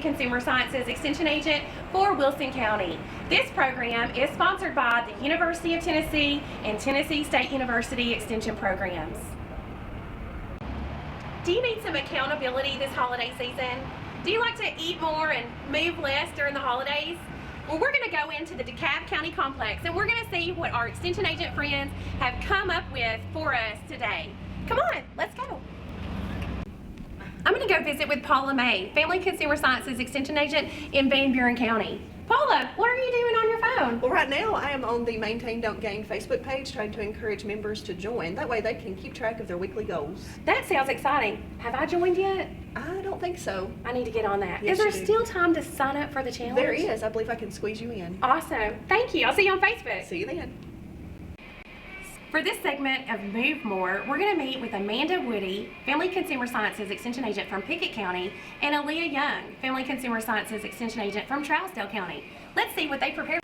Consumer Sciences Extension Agent for Wilson County. This program is sponsored by the University of Tennessee and Tennessee State University Extension programs. Do you need some accountability this holiday season? Do you like to eat more and move less during the holidays? Well, we're going to go into the DeKalb County Complex and we're going to see what our extension agent friends have come up with for us today. Come on, let's go. I'm going to go visit with Paula May, Family Consumer Sciences Extension Agent in Van Buren County. Paula, what are you doing on your phone? Well, right now I am on the Maintain Don't Gain Facebook page trying to encourage members to join. That way they can keep track of their weekly goals. That sounds exciting. Have I joined yet? I don't think so. I need to get on that. Yes, is there you do. still time to sign up for the challenge? There is. I believe I can squeeze you in. Awesome. Thank you. I'll see you on Facebook. See you then. For this segment of Move More, we're going to meet with Amanda Woody, Family Consumer Sciences Extension Agent from Pickett County, and Aaliyah Young, Family Consumer Sciences Extension Agent from Trousdale County. Let's see what they prepared.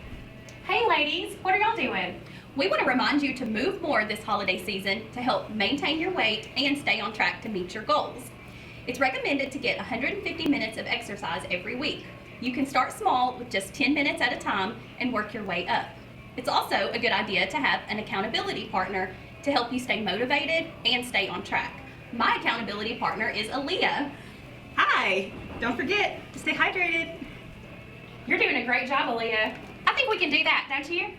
Hey ladies, what are y'all doing? We want to remind you to move more this holiday season to help maintain your weight and stay on track to meet your goals. It's recommended to get 150 minutes of exercise every week. You can start small with just 10 minutes at a time and work your way up. It's also a good idea to have an accountability partner to help you stay motivated and stay on track. My accountability partner is Aaliyah. Hi! Don't forget to stay hydrated. You're doing a great job, Aaliyah. I think we can do that, don't you?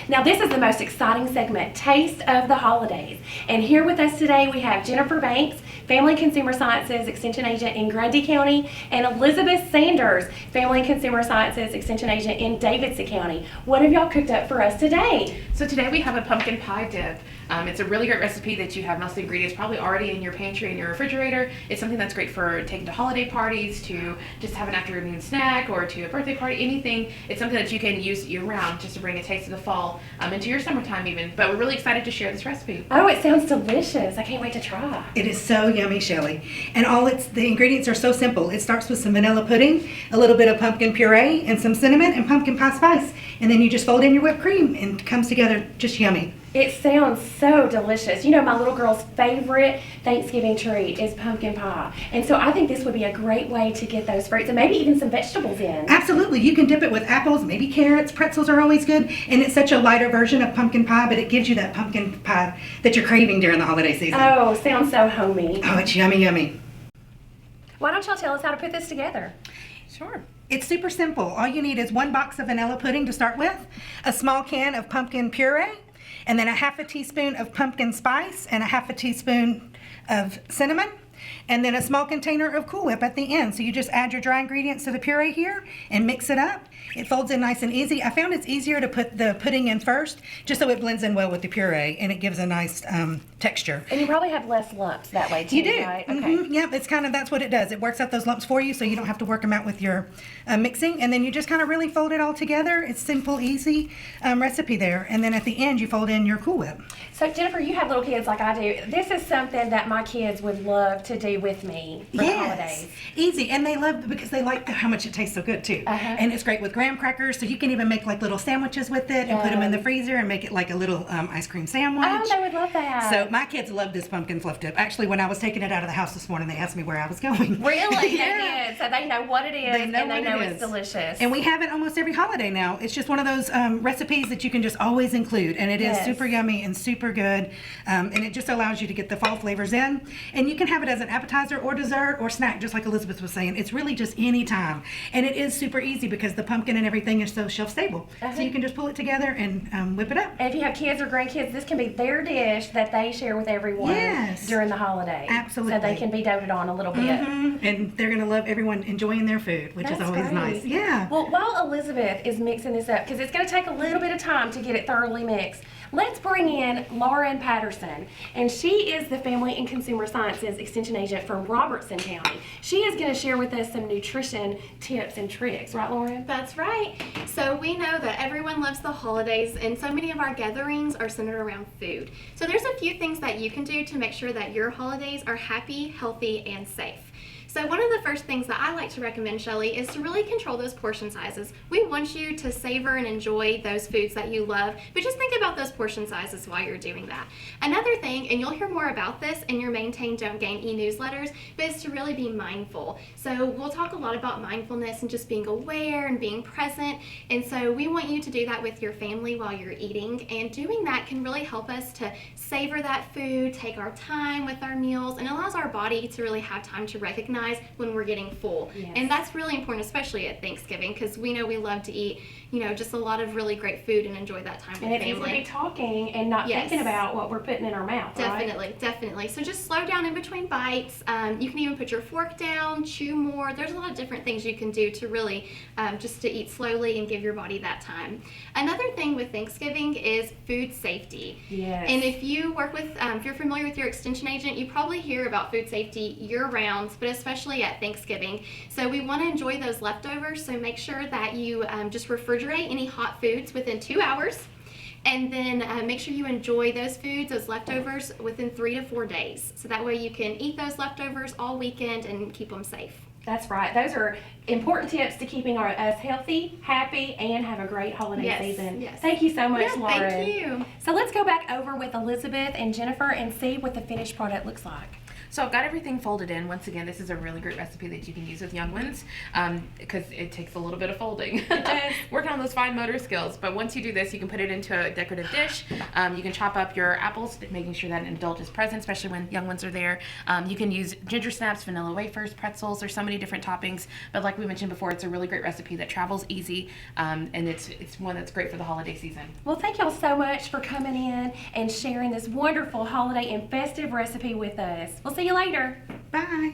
Now this is the most exciting segment, Taste of the Holidays. And here with us today we have Jennifer Banks, Family Consumer Sciences Extension Agent in Grundy County, and Elizabeth Sanders, Family Consumer Sciences Extension Agent in Davidson County. What have y'all cooked up for us today? So today we have a pumpkin pie dip. It's a really great recipe that you have most of the ingredients probably already in your pantry and your refrigerator. It's something that's great for taking to holiday parties, to just have an afternoon snack, or to a birthday party, anything. It's something that you can use year round just to bring a taste of the fall into your summertime even. But we're really excited to share this recipe. Oh, it sounds delicious. I can't wait to try. It is so yummy, Shelly. And the ingredients are so simple. It starts with some vanilla pudding, a little bit of pumpkin puree, and some cinnamon and pumpkin pie spice. And then you just fold in your whipped cream and it comes together just yummy. It sounds so delicious. You know, my little girl's favorite Thanksgiving treat is pumpkin pie. And so I think this would be a great way to get those fruits and maybe even some vegetables in. Absolutely. You can dip it with apples, maybe carrots. Pretzels are always good. And it's such a lighter version of pumpkin pie, but it gives you that pumpkin pie that you're craving during the holiday season. Oh, sounds so homey. Oh, it's yummy, yummy. Why don't y'all tell us how to put this together? Sure. It's super simple. All you need is 1 box of vanilla pudding to start with, a small can of pumpkin puree, and then a ½ teaspoon of pumpkin spice and a ½ teaspoon of cinnamon, and then a small container of Cool Whip at the end. So you just add your dry ingredients to the puree here and mix it up. It folds in nice and easy. I found it's easier to put the pudding in first just so it blends in well with the puree and it gives a nice texture. And you probably have less lumps that way too, You do. right? Mm-hmm. Okay. Yep, that's what it does. It works out those lumps for you so you don't have to work them out with your mixing. And then you just kind of really fold it all together. It's simple, easy recipe there. And then at the end you fold in your Cool Whip. So Jennifer, you have little kids like I do. This is something that my kids would love to do with me for the holidays. Easy. And they love it because they like how much it tastes so good too. And it's great with graham crackers, so you can even make like little sandwiches with it and put them in the freezer and make it like a little ice cream sandwich. Oh, they would love that. So my kids love this pumpkin fluff dip. Actually, when I was taking it out of the house this morning, they asked me where I was going. Really? Yeah. They did. So they know what it is and they know it's delicious. And we have it almost every holiday now. It's just one of those recipes that you can just always include. And it is super yummy and super good. And it just allows you to get the fall flavors in. And you can have it as an appetizer or dessert or snack, just like Elizabeth was saying. It's really just any time. And it is super easy because the pumpkin and everything is so shelf stable. So you can just pull it together and whip it up. And if you have kids or grandkids, this can be their dish that they share with everyone during the holiday. Absolutely. So they can be doted on a little bit. And they're going to love everyone enjoying their food, which is always nice. Yeah. Well, while Elizabeth is mixing this up, because it's going to take a little bit of time to get it thoroughly mixed, let's bring in Lauren Patterson. And she is the Family and Consumer Sciences Extension Agent from Robertson County. She is going to share with us some nutrition tips and tricks. Right, Lauren? That's right. So we know that everyone loves the holidays and so many of our gatherings are centered around food. So there's a few things that you can do to make sure that your holidays are happy, healthy, and safe. So one of the first things that I like to recommend, Shelly, is to really control those portion sizes. We want you to savor and enjoy those foods that you love, but just think about those portion sizes while you're doing that. Another thing, and you'll hear more about this in your Maintain Don't Gain e-newsletters, but is to really be mindful. So we'll talk a lot about mindfulness and just being aware and being present. And so we want you to do that with your family while you're eating. And doing that can really help us to savor that food, take our time with our meals, and allows our body to really have time to recognize when we're getting full. Yes. And that's really important, especially at Thanksgiving, because we know we love to eat, just a lot of really great food and enjoy that time with And it's family. easy to be talking and not Yes. thinking about what we're putting in our mouth, right? Definitely. So just slow down in between bites. You can even put your fork down, chew more. There's a lot of different things you can do to really just to eat slowly and give your body that time. Another thing with Thanksgiving is food safety. Yes. And if you work with, if you're familiar with your extension agent, you probably hear about food safety year-round, but especially at Thanksgiving. So we want to enjoy those leftovers. So make sure that you just refrigerate any hot foods within 2 hours. And then make sure you enjoy those foods, those leftovers, within 3 to 4 days. So that way you can eat those leftovers all weekend and keep them safe. That's right. Those are important tips to keeping us healthy, happy, and have a great holiday season. Yes. Thank you so much, Yeah, Lauren. thank you. So let's go back over with Elizabeth and Jennifer and see what the finished product looks like. So I've got everything folded in. Once again, this is a really great recipe that you can use with young ones because it takes a little bit of folding. It does. Working on those fine motor skills. But once you do this, you can put it into a decorative dish. You can chop up your apples, making sure that an adult is present, especially when young ones are there. You can use ginger snaps, vanilla wafers, pretzels. There's so many different toppings. But like we mentioned before, it's a really great recipe that travels easy, and it's one that's great for the holiday season. Well, thank y'all so much for coming in and sharing this wonderful holiday and festive recipe with us. We'll see you later. Bye.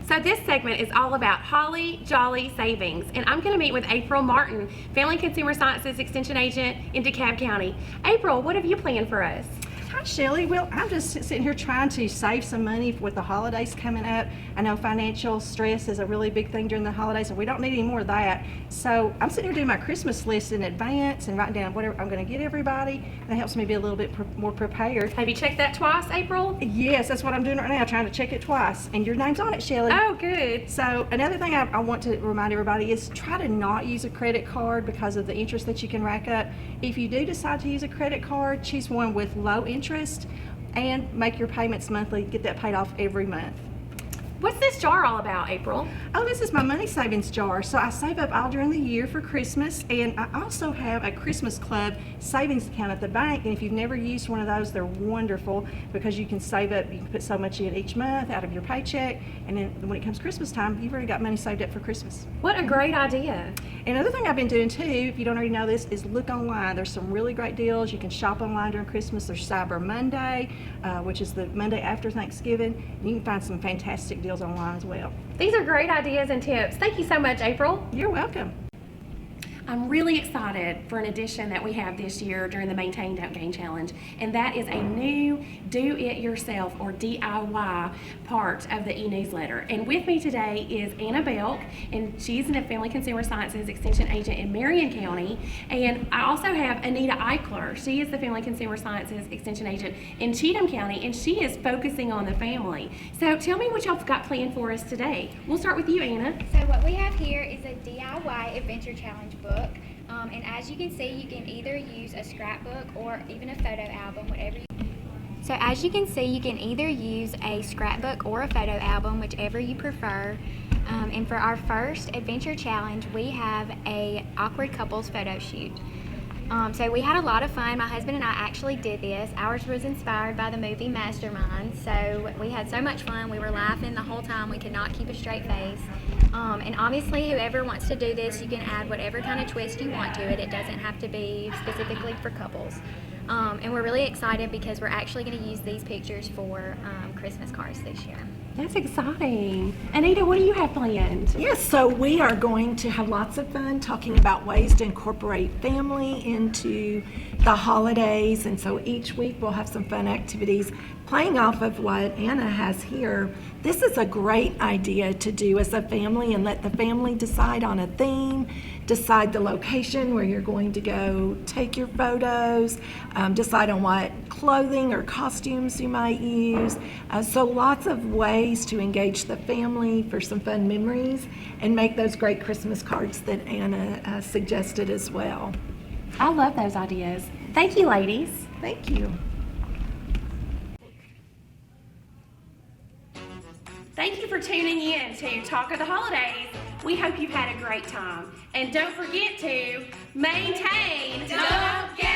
So this segment is all about Holly Jolly Savings, and I'm going to meet with April Martin, Family Consumer Sciences Extension Agent in DeKalb County. April, what have you planned for us? Hi, Shelley. Well, I'm just sitting here trying to save some money with the holidays coming up. I know financial stress is a really big thing during the holidays, and we don't need any more of that. So I'm sitting here doing my Christmas list in advance and writing down whatever I'm going to get everybody. That helps me be a little bit more prepared. Have you checked that twice, April? Yes, that's what I'm doing right now, trying to check it twice. And your name's on it, Shelley. Oh, good. So another thing I want to remind everybody is try to not use a credit card because of the interest that you can rack up. If you do decide to use a credit card, choose one with low interest and make your payments monthly. Get that paid off every month. What's this jar all about, April? Oh, this is my money savings jar. So I save up all during the year for Christmas, and I also have a Christmas Club savings account at the bank. And if you've never used one of those, they're wonderful because you can save up. You can put so much in each month out of your paycheck, and then when it comes Christmas time, you've already got money saved up for Christmas. What a great idea. And another thing I've been doing too, if you don't already know this, is look online. There's some really great deals. You can shop online during Christmas. There's Cyber Monday, which is the Monday after Thanksgiving. You can find some fantastic deals online as well. These are great ideas and tips. Thank you so much, April. You're welcome. I'm really excited for an addition that we have this year during the Maintain Don't Gain Challenge, and that is a new do-it-yourself or DIY part of the e-newsletter. And with me today is Anna Belk, and she's a Family Consumer Sciences Extension Agent in Marion County. And I also have Anita Eichler. She is the Family Consumer Sciences Extension Agent in Cheatham County, and she is focusing on the family. So tell me what y'all got planned for us today. We'll start with you, Anna. So what we have here is a DIY Adventure Challenge book. And as you can see, you can either use a scrapbook or even a photo album, whatever you. So as you can see, you can either use a scrapbook or a photo album, whichever you prefer. And for our first Adventure Challenge, we have a awkward couples photo shoot. So we had a lot of fun. My husband and I actually did this. Ours was inspired by the movie Mastermind. So we had so much fun. We were laughing the whole time. We could not keep a straight face. And obviously, whoever wants to do this, you can add whatever kind of twist you want to it. It doesn't have to be specifically for couples. And we're really excited because we're actually going to use these pictures for Christmas cards this year. That's exciting. Anita, what do you have planned? Yes, so we are going to have lots of fun talking about ways to incorporate family into the holidays. And so each week we'll have some fun activities playing off of what Anna has here. This is a great idea to do as a family and let the family decide on a theme, decide the location where you're going to go take your photos, decide on what clothing or costumes you might use. So lots of ways to engage the family for some fun memories and make those great Christmas cards that Anna suggested as well. I love those ideas. Thank you, ladies. Thank you. Thank you for tuning in to Talk of the Holidays. We hope you've had a great time. And don't forget to maintain, don't get